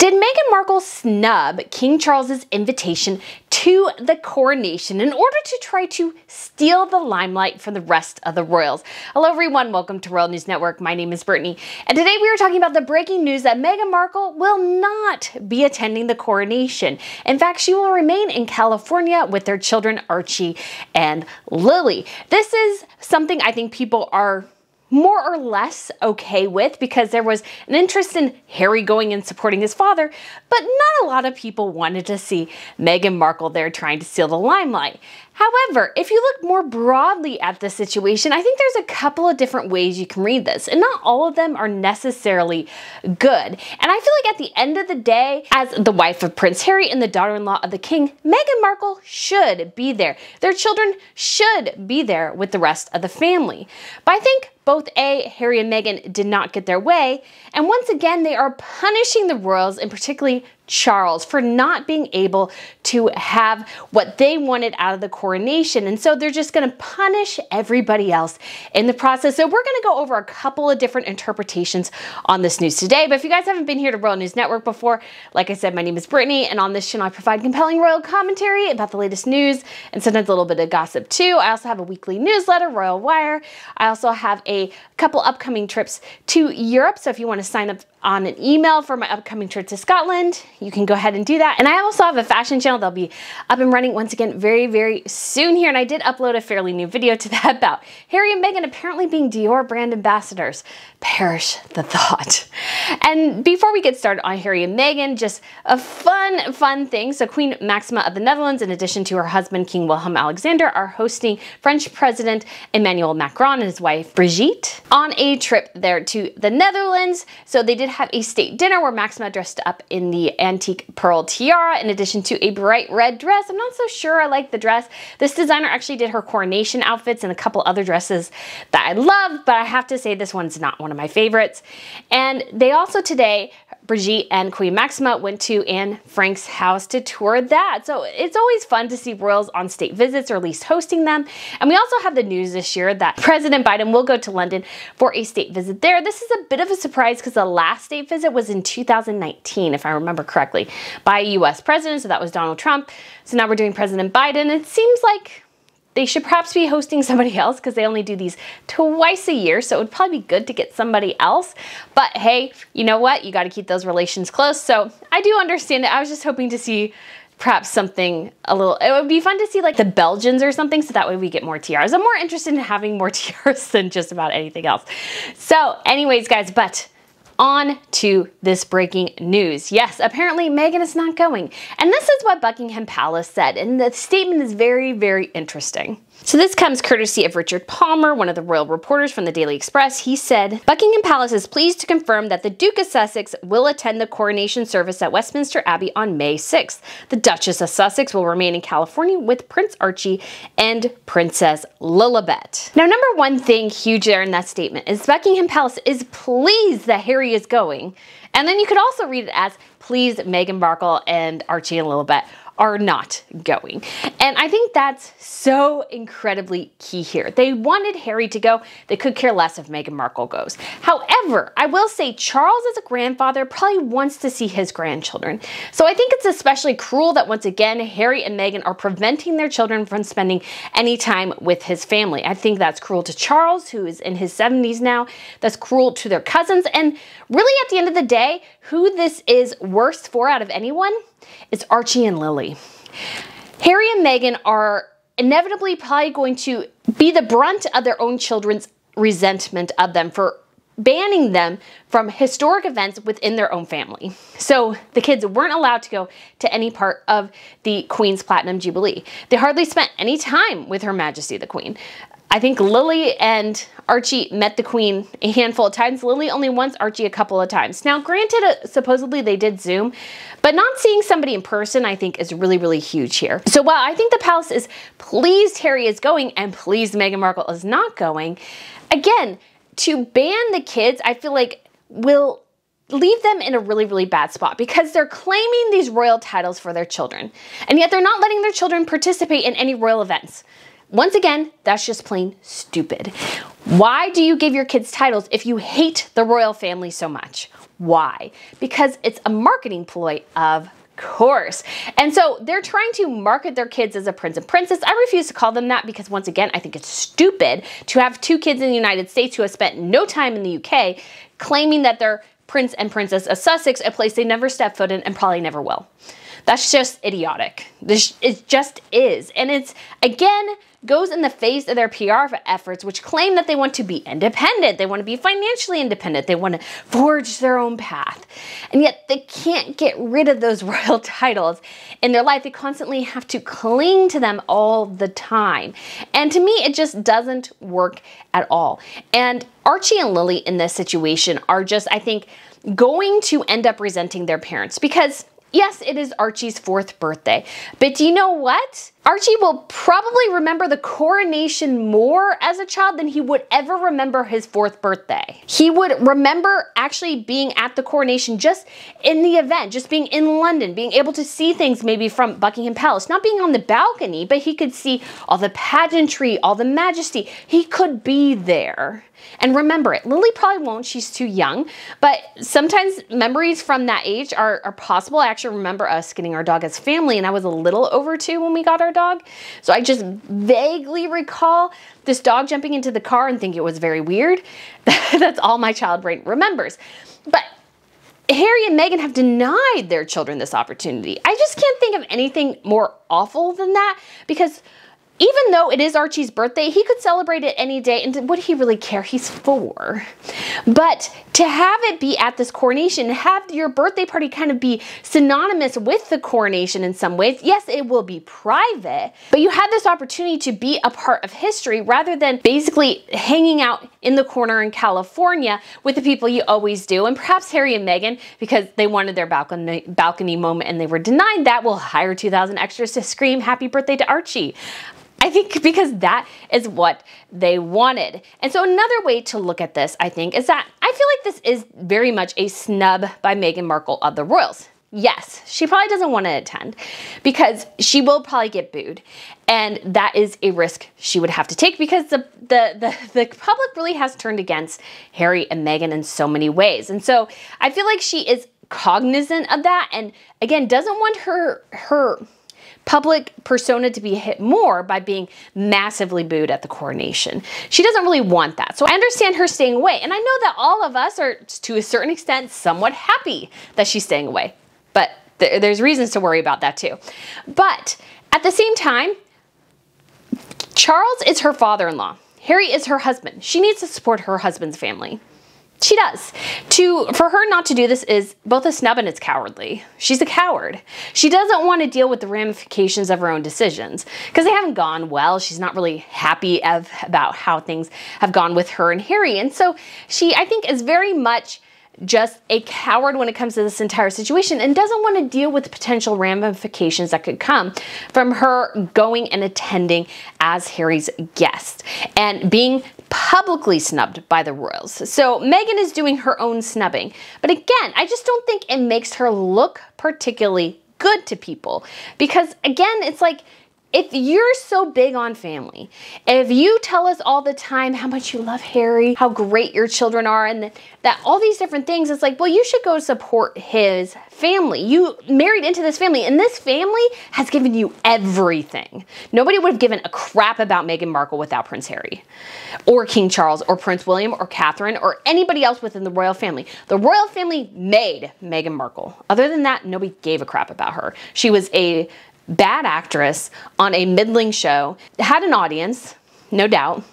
Did Meghan Markle snub King Charles's invitation to the coronation in order to try to steal the limelight from the rest of the royals? Hello everyone, welcome to Royal News Network. My name is Brittany, and today we are talking about the breaking news that Meghan Markle will not be attending the coronation. In fact, she will remain in California with their children Archie and Lily. This is something I think people are more or less okay with because there was an interest in Harry going and supporting his father, but not a lot of people wanted to see Meghan Markle there trying to steal the limelight. However, if you look more broadly at the situation, I think there's a couple of different ways you can read this, and not all of them are necessarily good. And I feel like at the end of the day, as the wife of Prince Harry and the daughter-in-law of the king, Meghan Markle should be there. Their children should be there with the rest of the family. But I think both Harry and Meghan did not get their way, and once again, they are punishing the royals, and particularly Charles, for not being able to have what they wanted out of the coronation. And so they're just going to punish everybody else in the process. So we're going to go over a couple of different interpretations on this news today. But if you guys haven't been here to Royal News Network before, like I said, my name is Brittany, and on this channel I provide compelling royal commentary about the latest news and sometimes a little bit of gossip too. I also have a weekly newsletter, Royal Wire. I also have a couple upcoming trips to Europe. So if you want to sign up on an email for my upcoming trip to Scotland, you can go ahead and do that. And I also have a fashion channel that'll be up and running once again very, very soon here. And I did upload a fairly new video to that about Harry and Meghan apparently being Dior brand ambassadors. Perish the thought. And before we get started on Harry and Meghan, just a fun thing. So Queen Maxima of the Netherlands, in addition to her husband, King Willem-Alexander, are hosting French President Emmanuel Macron and his wife Brigitte on a trip there to the Netherlands. So they did have a state dinner where Maxima dressed up in the antique pearl tiara in addition to a bright red dress. I'm not so sure I like the dress. This designer actually did her coronation outfits and a couple other dresses that I love, but I have to say this one's not one of my favorites. And they also today, Brigitte and Queen Maxima went to Anne Frank's house to tour that. So it's always fun to see royals on state visits or at least hosting them. And we also have the news this year that President Biden will go to London for a state visit there. This is a bit of a surprise because the last state visit was in 2019, if I remember correctly, by a US president. So that was Donald Trump. So now we're doing President Biden. It seems like they should perhaps be hosting somebody else because they only do these twice a year, so it would probably be good to get somebody else. But hey, you know what? You got to keep those relations close. So I do understand it. I was just hoping to see perhaps something a little, it would be fun to see like the Belgians or something, so that way we get more tiaras. I'm more interested in having more tiaras than just about anything else. So anyways, guys, but on to this breaking news. Yes, apparently Meghan is not going. And this is what Buckingham Palace said, and the statement is very, very interesting. So this comes courtesy of Richard Palmer, one of the royal reporters from the Daily Express. He said, Buckingham Palace is pleased to confirm that the Duke of Sussex will attend the coronation service at Westminster Abbey on May 6th. The Duchess of Sussex will remain in California with Prince Archie and Princess Lilibet. Now, number one thing huge there in that statement is Buckingham Palace is pleased that Harry is going. And then you could also read it as pleased Meghan Markle and Archie and Lilibet are not going. And I think that's so incredibly key here. They wanted Harry to go. They could care less if Meghan Markle goes. However, I will say Charles as a grandfather probably wants to see his grandchildren. So I think it's especially cruel that once again, Harry and Meghan are preventing their children from spending any time with his family. I think that's cruel to Charles, who is in his 70s now. That's cruel to their cousins. And really at the end of the day, who this is worst for out of anyone is Archie and Lily. Harry and Meghan are inevitably probably going to be the brunt of their own children's resentment of them for banning them from historic events within their own family. So the kids weren't allowed to go to any part of the Queen's Platinum Jubilee. They hardly spent any time with Her Majesty the Queen. I think Lily and Archie met the Queen a handful of times. Lily only once, Archie a couple of times. Now, granted, supposedly they did Zoom, but not seeing somebody in person, I think, is really, really huge here. So while I think the palace is pleased Harry is going and pleased Meghan Markle is not going, again, to ban the kids, I feel like will leave them in a really, really bad spot because they're claiming these royal titles for their children, and yet they're not letting their children participate in any royal events. once again, that's just plain stupid. Why do you give your kids titles if you hate the royal family so much? Why? Because it's a marketing ploy, of course. And so they're trying to market their kids as a prince and princess. I refuse to call them that because, once again, I think it's stupid to have two kids in the United States who have spent no time in the UK claiming that they're Prince and Princess of Sussex, a place they never step foot in and probably never will. That's just idiotic. It just is. And it's, again, goes in the face of their PR efforts, which claim that they want to be independent. They want to be financially independent. They want to forge their own path. And yet they can't get rid of those royal titles in their life. They constantly have to cling to them all the time. And to me, it just doesn't work at all. And Archie and Lily in this situation are just, I think, going to end up resenting their parents because, yes, it is Archie's 4th birthday, but do you know what? Archie will probably remember the coronation more as a child than he would ever remember his 4th birthday. He would remember actually being at the coronation, just in the event, just being in London, being able to see things maybe from Buckingham Palace, not being on the balcony, but he could see all the pageantry, all the majesty. He could be there and remember it. Lily probably won't, she's too young, but sometimes memories from that age are possible. I actually remember us getting our dog as family, and I was a little over 2 when we got our dog. So I just vaguely recall this dog jumping into the car and think it was very weird. That's all my child brain remembers. But Harry and Meghan have denied their children this opportunity. I just can't think of anything more awful than that, because even though it is Archie's birthday, he could celebrate it any day, and would he really care? He's 4. But to have it be at this coronation, have your birthday party kind of be synonymous with the coronation in some ways. Yes, it will be private, but you had this opportunity to be a part of history rather than basically hanging out in the corner in California with the people you always do. And perhaps Harry and Meghan, because they wanted their balcony moment and they were denied that, will hire 2,000 extras to scream happy birthday to Archie. I think because that is what they wanted. And so another way to look at this, I think, is that I feel like this is very much a snub by Meghan Markle of the royals. Yes, she probably doesn't want to attend because she will probably get booed. And that is a risk she would have to take because the public really has turned against Harry and Meghan in so many ways. And so I feel like she is cognizant of that and, again, doesn't want her public persona to be hit more by being massively booed at the coronation. She doesn't really want that. So I understand her staying away. And I know that all of us are, to a certain extent, somewhat happy that she's staying away. But there's reasons to worry about that too. But at the same time, Charles is her father-in-law. Harry is her husband. She needs to support her husband's family. She does. For her not to do this is both a snub and it's cowardly. She's a coward. She doesn't want to deal with the ramifications of her own decisions because they haven't gone well. She's not really happy about how things have gone with her and Harry. And so she, I think, is very much just a coward when it comes to this entire situation and doesn't want to deal with the potential ramifications that could come from her going and attending as Harry's guest and being publicly snubbed by the royals. So Meghan is doing her own snubbing. But again, I just don't think it makes her look particularly good to people because, again, it's like, if you're so big on family, if you tell us all the time how much you love Harry, how great your children are, and that all these different things, it's like, well, you should go support his family. You married into this family, and this family has given you everything. Nobody would have given a crap about Meghan Markle without Prince Harry, or King Charles, or Prince William, or Catherine, or anybody else within the royal family. The royal family made Meghan Markle. Other than that, nobody gave a crap about her. She was a bad actress on a middling show, had an audience, no doubt,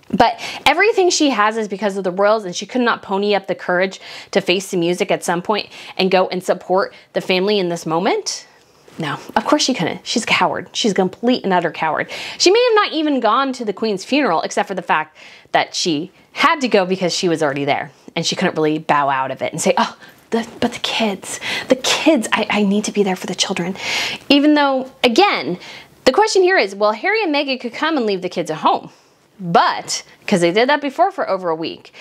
but everything she has is because of the royals, and she could not pony up the courage to face the music at some point and go and support the family in this moment. No, of course she couldn't. She's a coward. She's a complete and utter coward. She may have not even gone to the Queen's funeral, except for the fact that she had to go because she was already there, and she couldn't really bow out of it and say, oh, but the kids, I need to be there for the children. Even though, again, the question here is, well, Harry and Meghan could come and leave the kids at home. But, because they did that before for over a week,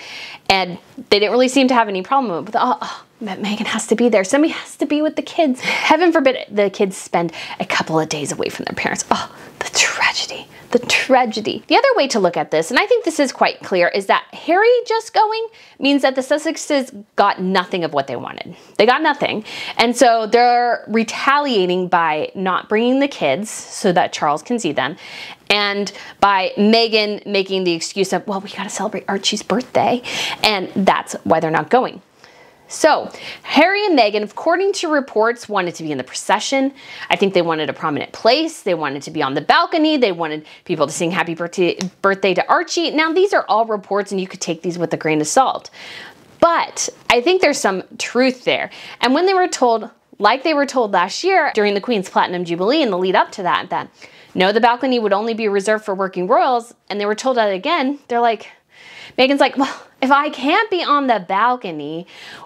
and they didn't really seem to have any problem with it. But Meghan has to be there. Somebody has to be with the kids. Heaven forbid the kids spend a couple of days away from their parents. Oh, the tragedy. The tragedy. The other way to look at this, and I think this is quite clear, is that Harry just going means that the Sussexes got nothing of what they wanted. They got nothing. And so they're retaliating by not bringing the kids so that Charles can see them, and by Meghan making the excuse of, well, we got to celebrate Archie's birthday, and that's why they're not going. So Harry and Meghan, according to reports, wanted to be in the procession. I think they wanted a prominent place. They wanted to be on the balcony. They wanted people to sing happy birthday to Archie. Now, these are all reports, and you could take these with a grain of salt. But I think there's some truth there. And when they were told, like they were told last year during the Queen's Platinum Jubilee in the lead up to that no, the balcony would only be reserved for working royals, and they were told that again, they're like, Meghan's like, well, if I can't be on the balcony,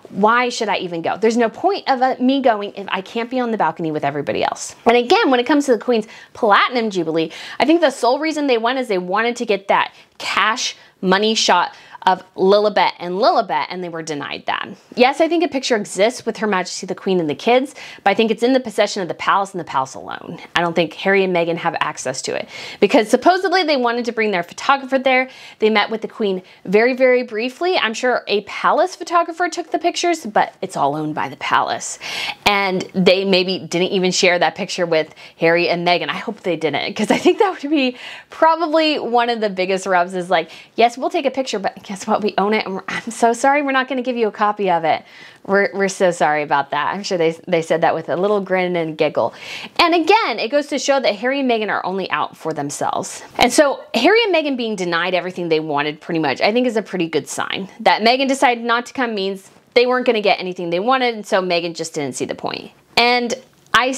why should I even go? There's no point of me going if I can't be on the balcony with everybody else. And again, when it comes to the Queen's Platinum Jubilee, I think the sole reason they went is they wanted to get that cash money shot of Lilibet, and they were denied that. Yes, I think a picture exists with Her Majesty the Queen and the kids, but I think it's in the possession of the palace and the palace alone. I don't think Harry and Meghan have access to it, because supposedly they wanted to bring their photographer there. They met with the Queen very, very briefly. I'm sure a palace photographer took the pictures, but it's all owned by the palace. And they maybe didn't even share that picture with Harry and Meghan. I hope they didn't, because I think that would be probably one of the biggest rubs is like, yes, we'll take a picture, but guess what? We own it, and I'm so sorry we're not going to give you a copy of it. We're so sorry about that. I'm sure they said that with a little grin and giggle. And again, it goes to show that Harry and Meghan are only out for themselves. And so Harry and Meghan being denied everything they wanted pretty much, I think is a pretty good sign. That Meghan decided not to come means they weren't going to get anything they wanted, and so Meghan just didn't see the point. And I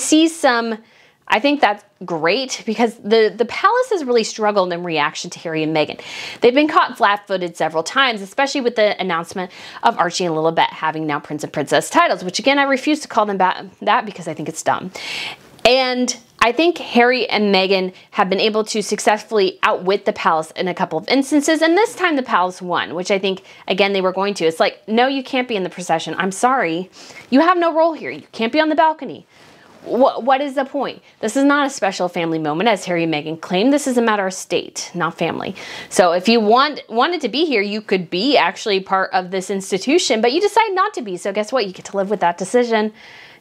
think that's great, because the palace has really struggled in reaction to Harry and Meghan. They've been caught flat-footed several times, especially with the announcement of Archie and Lilibet having now Prince and Princess titles, which again, I refuse to call them that because I think it's dumb. And I think Harry and Meghan have been able to successfully outwit the palace in a couple of instances, and this time the palace won, which I think, again, they were going to. It's like, no, you can't be in the procession. I'm sorry. You have no role here. You can't be on the balcony. What is the point? This is not a special family moment, as Harry and Meghan claim. This is a matter of state, not family. So if you wanted to be here, you could be actually part of this institution, but you decide not to be. So guess what? You get to live with that decision.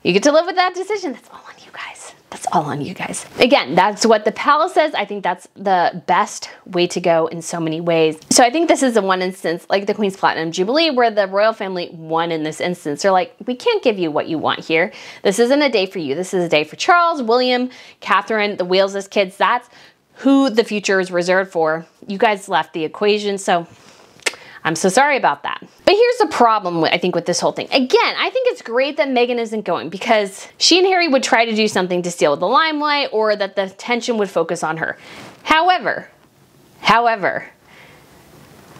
You get to live with that decision. That's all on you guys. That's all on you guys. Again, that's what the palace says. I think that's the best way to go in so many ways. So I think this is the one instance, like the Queen's Platinum Jubilee, where the royal family won in this instance. They're like, we can't give you what you want here. This isn't a day for you. This is a day for Charles, William, Catherine, the Waleses kids. That's who the future is reserved for. You guys left the equation, so I'm so sorry about that. But here's the problem, I think, with this whole thing. Again, I think it's great that Meghan isn't going, because she and Harry would try to do something to steal the limelight, or that the attention would focus on her. However,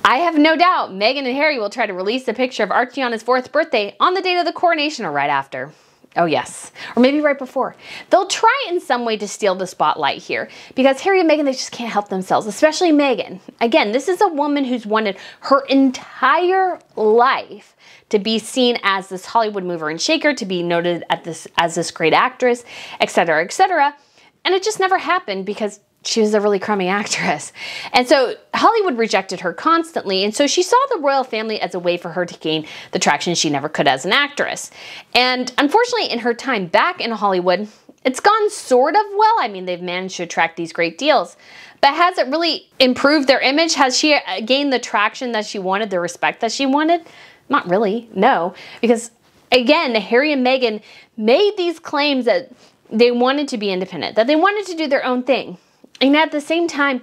I have no doubt Meghan and Harry will try to release a picture of Archie on his 4th birthday on the date of the coronation or right after. Oh yes, or maybe right before. They'll try in some way to steal the spotlight here, because Harry and Meghan, they just can't help themselves, especially Meghan. Again, this is a woman who's wanted her entire life to be seen as this Hollywood mover and shaker, to be noted as this great actress, etc., etc. And it just never happened because she was a really crummy actress. And so Hollywood rejected her constantly, and so she saw the royal family as a way for her to gain the traction she never could as an actress. And unfortunately, in her time back in Hollywood, it's gone sort of well. I mean, they've managed to attract these great deals. But has it really improved their image? Has she gained the traction that she wanted, the respect that she wanted? Not really, no. Because again, Harry and Meghan made these claims that they wanted to be independent, that they wanted to do their own thing. And at the same time,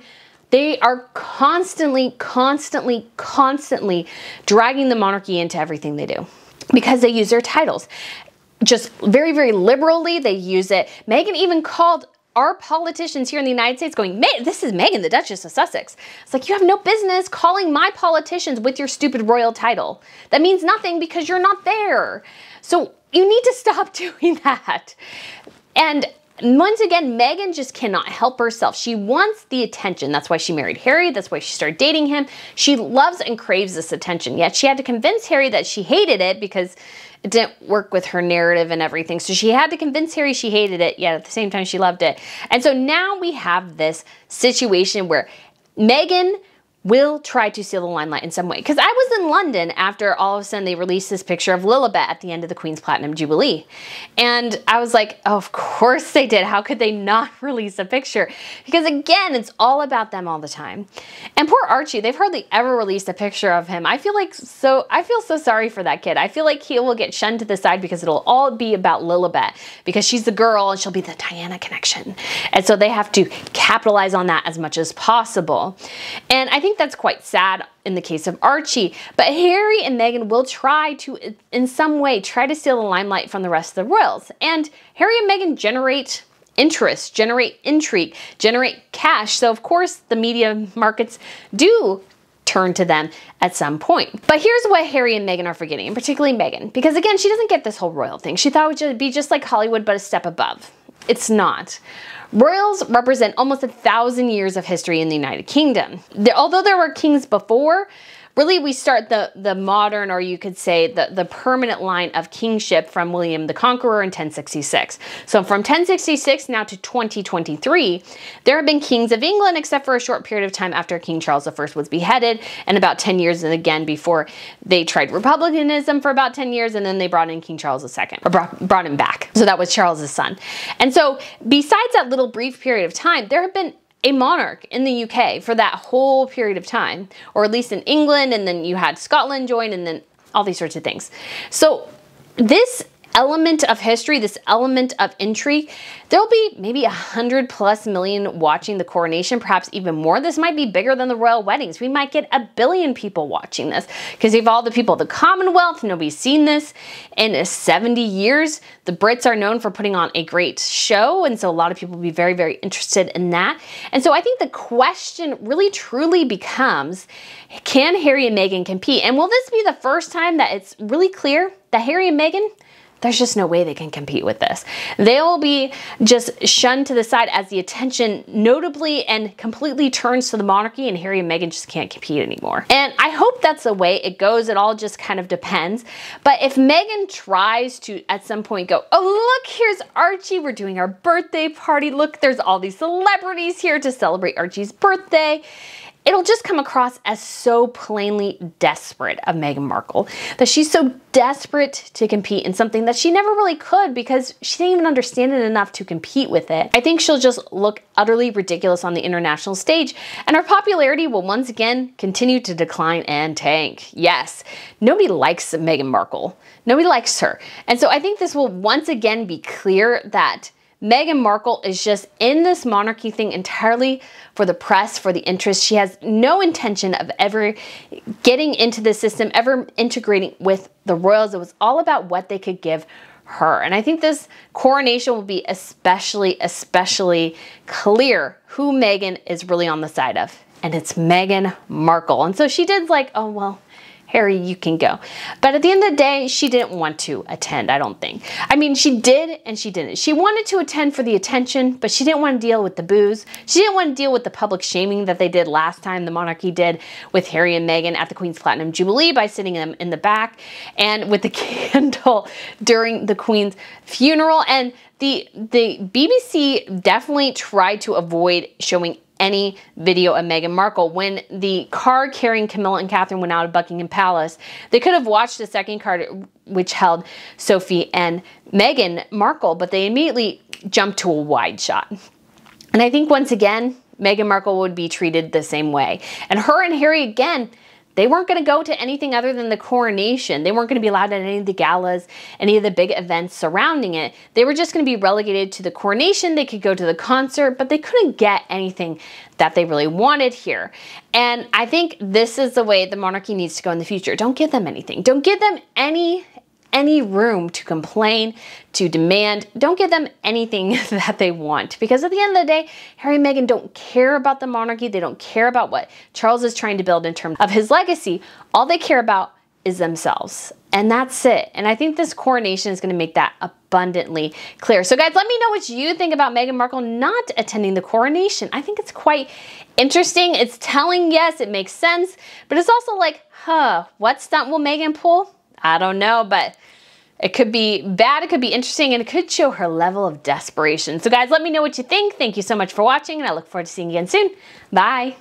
they are constantly dragging the monarchy into everything they do, because they use their titles. Just very, very liberally, they use it. Meghan even called our politicians here in the United States going, this is Meghan, the Duchess of Sussex. It's like, you have no business calling my politicians with your stupid royal title. That means nothing because you're not there. So you need to stop doing that. And once again, Meghan just cannot help herself. She wants the attention. That's why she married Harry. That's why she started dating him. She loves and craves this attention. Yet she had to convince Harry that she hated it because it didn't work with her narrative and everything. So she had to convince Harry she hated it, yet at the same time she loved it. And so now we have this situation where Meghan will try to steal the limelight in some way. Because I was in London after all of a sudden they released this picture of Lilibet at the end of the Queen's Platinum Jubilee. And I was like, oh, of course they did. How could they not release a picture? Because again, it's all about them all the time. And poor Archie, they've hardly ever released a picture of him. I feel so sorry for that kid. I feel like he will get shunned to the side because it'll all be about Lilibet because she's the girl and she'll be the Diana connection. And so they have to capitalize on that as much as possible. And I think that's quite sad in the case of Archie, but Harry and Meghan will try to, in some way, try to steal the limelight from the rest of the royals. And Harry and Meghan generate interest, generate intrigue, generate cash. So of course the media markets do turn to them at some point. But here's what Harry and Meghan are forgetting, and particularly Meghan, because again, she doesn't get this whole royal thing. She thought it would be just like Hollywood, but a step above. It's not. Royals represent almost 1,000 years of history in the United Kingdom. Although there were kings before, really we start the modern, or you could say the permanent line of kingship from William the Conqueror in 1066. So from 1066 now to 2023, there have been kings of England except for a short period of time after King Charles I was beheaded, and about 10 years and again before they tried republicanism for about 10 years, and then they brought in King Charles II, or brought him back. So that was Charles' son. And so besides that little brief period of time, there have been a monarch in the UK for that whole period of time, or at least in England, and then you had Scotland join, and then all these sorts of things. So this element of history, this element of intrigue, there'll be maybe 100+ million watching the coronation, perhaps even more. This might be bigger than the royal weddings. We might get 1 billion people watching this because of all the people of the Commonwealth. Nobody's seen this in 70 years. The Brits are known for putting on a great show, and so a lot of people will be very, very interested in that. And so I think the question really truly becomes, can Harry and Meghan compete? And will this be the first time that it's really clear that Harry and Meghan, there's just no way they can compete with this. They'll be just shunned to the side as the attention notably and completely turns to the monarchy, and Harry and Meghan just can't compete anymore. And I hope that's the way it goes. It all just kind of depends. But if Meghan tries to at some point go, oh, look, here's Archie, we're doing our birthday party. Look, there's all these celebrities here to celebrate Archie's birthday. It'll just come across as so plainly desperate of Meghan Markle, that she's so desperate to compete in something that she never really could because she didn't even understand it enough to compete with it. I think she'll just look utterly ridiculous on the international stage, and her popularity will once again continue to decline and tank. Yes, nobody likes Meghan Markle. Nobody likes her. And so I think this will once again be clear that Meghan Markle is just in this monarchy thing entirely for the press, for the interest. She has no intention of ever getting into the system, ever integrating with the royals. It was all about what they could give her. And I think this coronation will be especially clear who Meghan is really on the side of. And it's Meghan Markle. And so she did like, oh, well, Harry, you can go. But at the end of the day, she didn't want to attend, I don't think. I mean, she did and she didn't. She wanted to attend for the attention, but she didn't want to deal with the booze. She didn't want to deal with the public shaming that they did last time, the monarchy did with Harry and Meghan at the Queen's Platinum Jubilee by sitting them in the back, and with the candle during the Queen's funeral. And the BBC definitely tried to avoid showing any video of Meghan Markle. When the car carrying Camilla and Catherine went out of Buckingham Palace, they could have watched the second car which held Sophie and Meghan Markle, but they immediately jumped to a wide shot. And I think once again, Meghan Markle would be treated the same way. And her and Harry, again, they weren't going to go to anything other than the coronation. They weren't going to be allowed at any of the galas, any of the big events surrounding it. They were just going to be relegated to the coronation. They could go to the concert, but they couldn't get anything that they really wanted here. And I think this is the way the monarchy needs to go in the future. Don't give them anything. Don't give them any room to complain, to demand. Don't give them anything that they want, because at the end of the day, Harry and Meghan don't care about the monarchy. They don't care about what Charles is trying to build in terms of his legacy. All they care about is themselves. And that's it. And I think this coronation is going to make that abundantly clear. So guys, let me know what you think about Meghan Markle not attending the coronation. I think it's quite interesting. It's telling, yes, it makes sense, but it's also like, what stunt will Meghan pull? I don't know, but it could be bad, it could be interesting, and it could show her level of desperation. So guys, let me know what you think. Thank you so much for watching, and I look forward to seeing you again soon. Bye.